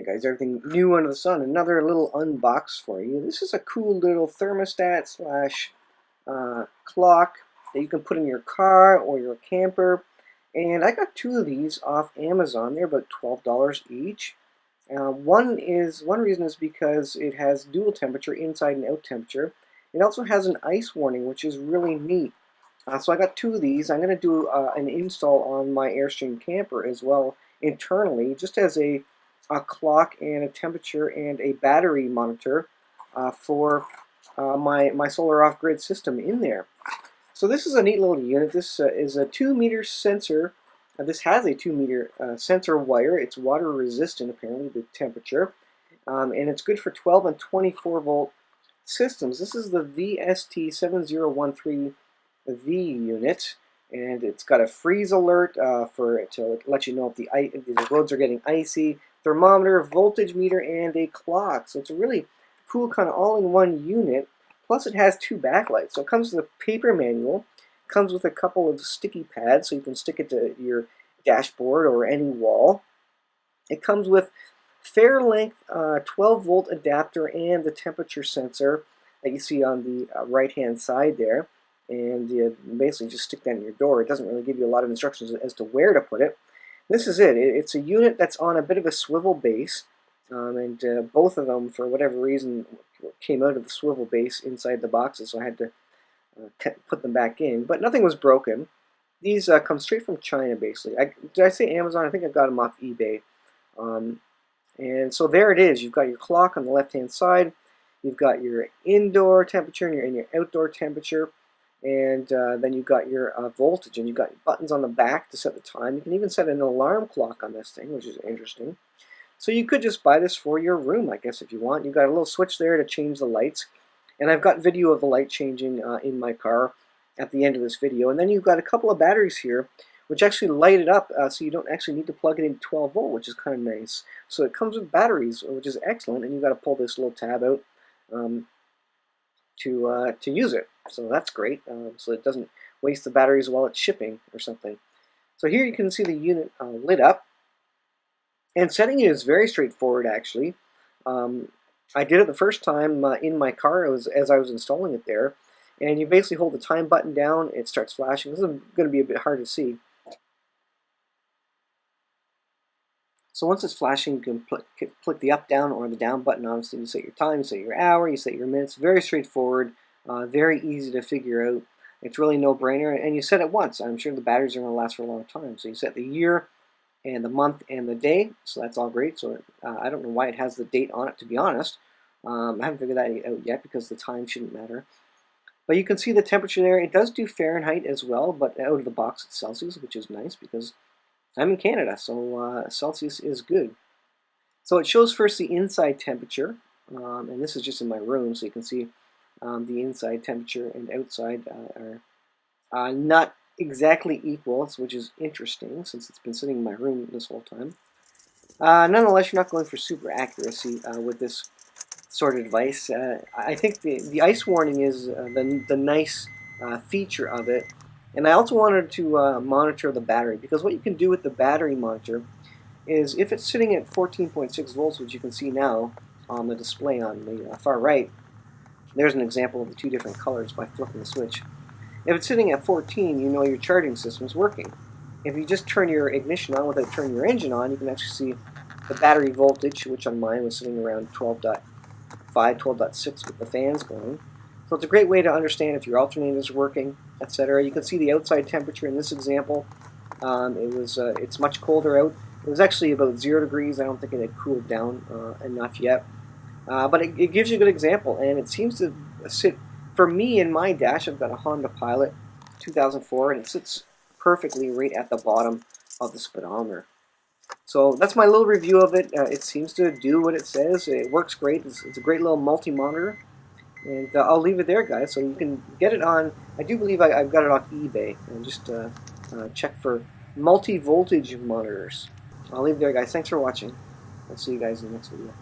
Hey guys, everything new under the sun. Another little unbox for you. This is a cool little thermostat slash clock that you can put in your car or your camper. And I got two of these off Amazon. They're about $12 each. One reason is because it has dual temperature, inside and out temperature. It also has an ice warning, which is really neat. So I got two of these. I'm going to do an install on my Airstream camper as well internally, just as a clock and a temperature and a battery monitor for my solar off-grid system in there. So this is a neat little unit. This is a 2-meter sensor. This has a 2-meter sensor wire. It's water resistant, apparently, the temperature. And it's good for 12 and 24 volt systems. This is the VST-7013V unit. And it's got a freeze alert to let you know if the roads are getting icy, thermometer, voltage meter, and a clock. So it's a really cool kind of all-in-one unit. Plus it has two backlights. So it comes with a paper manual, comes with a couple of sticky pads so you can stick it to your dashboard or any wall. It comes with fair length 12 volt adapter and the temperature sensor that you see on the right hand side there. And you basically just stick that in your door. It doesn't really give you a lot of instructions as to where to put it. This is it. It's a unit that's on a bit of a swivel base, and both of them, for whatever reason, came out of the swivel base inside the boxes, so I had to put them back in. But nothing was broken. These come straight from China, basically. Did I say Amazon? I think I got them off eBay. And so there it is. You've got your clock on the left-hand side. You've got your indoor temperature and your outdoor temperature. And then you've got your voltage, and you've got buttons on the back to set the time. You can even set an alarm clock on this thing, which is interesting. So you could just buy this for your room, I guess, if you want. You've got a little switch there to change the lights. And I've got video of the light changing in my car at the end of this video. And then you've got a couple of batteries here, which actually light it up, so you don't actually need to plug it in 12 volt, which is kind of nice. So it comes with batteries, which is excellent. And you've got to pull this little tab out to use it. So that's great, so it doesn't waste the batteries while it's shipping or something. So here you can see the unit lit up, and setting it is very straightforward actually. I did it the first time in my car as I was installing it there, and you basically hold the time button down, it starts flashing. This is going to be a bit hard to see. So once it's flashing, you can click the up, down, or the down button on. So you set your time, you set your hour, you set your minutes. Very straightforward, very easy to figure out. It's really no-brainer, and you set it once. I'm sure the batteries are going to last for a long time. So you set the year, and the month, and the day. So that's all great. So I don't know why it has the date on it, to be honest. I haven't figured that out yet because the time shouldn't matter. But you can see the temperature there. It does do Fahrenheit as well, but out of the box it's Celsius, which is nice because I'm in Canada, so Celsius is good. So it shows first the inside temperature, and this is just in my room, so you can see the inside temperature and outside are not exactly equal, which is interesting since it's been sitting in my room this whole time. Nonetheless, you're not going for super accuracy with this sort of device. I think the ice warning is the nice feature of it. And I also wanted to monitor the battery, because what you can do with the battery monitor is if it's sitting at 14.6 volts, which you can see now on the display on the far right, there's an example of the two different colors by flipping the switch. If it's sitting at 14, you know your charging system is working. If you just turn your ignition on without turning your engine on, you can actually see the battery voltage, which on mine was sitting around 12.5, 12.6 with the fans going. So it's a great way to understand if your alternator is working, etc. You can see the outside temperature in this example. It's much colder out. It was actually about 0 degrees. I don't think it had cooled down enough yet. But it gives you a good example, and it seems to sit, for me in my dash, I've got a Honda Pilot 2004, and it sits perfectly right at the bottom of the speedometer. So that's my little review of it. It seems to do what it says. It works great. It's a great little multi-monitor. And I'll leave it there, guys, so you can get it on, I do believe I've got it off eBay, and just check for multi-voltage monitors. I'll leave it there, guys. Thanks for watching. I'll see you guys in the next video.